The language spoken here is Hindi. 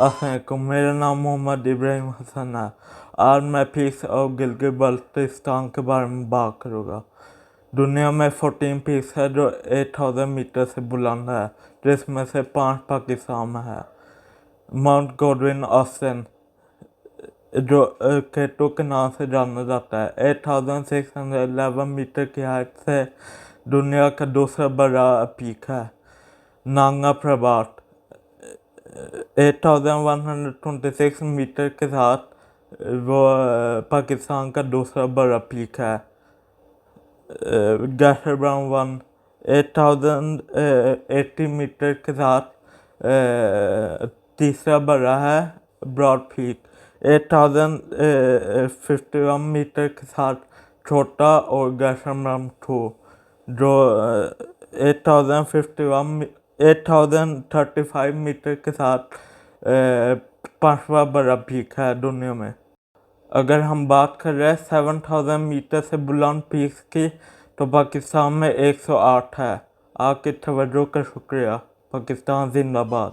अस्सलामुअलैकुम, मेरा नाम मोहम्मद इब्राहिम हसन है। आज मैं पीस और गिलगित बल्तिस्तान के बारे में बात करूँगा। दुनिया में 14 पीस है जो 8000 मीटर से बुलंद है, जिसमें से 5 पाकिस्तान में है। माउंट गॉडविन ऑस्टिन जो केटो के नाम से जाना जाता है, 8611 मीटर की हाइट से दुनिया का दूसरा बड़ा पीक है। नांगा पर्वत 8126 मीटर के साथ वो पाकिस्तान का दूसरा बड़ा पीक है। गैशर ब्राउन 8080 मीटर के साथ तीसरा बड़ा है। ब्रॉड पीक 8051 मीटर के साथ छोटा और गैशर ब्राउन 2 जो 8035 मीटर के साथ पांचवा बड़ा पीक है दुनिया में। अगर हम बात कर रहे हैं 7000 मीटर से बुलंद पीक की, तो पाकिस्तान में 108 है। आपकी तवज्जो का शुक्रिया। पाकिस्तान जिंदाबाद।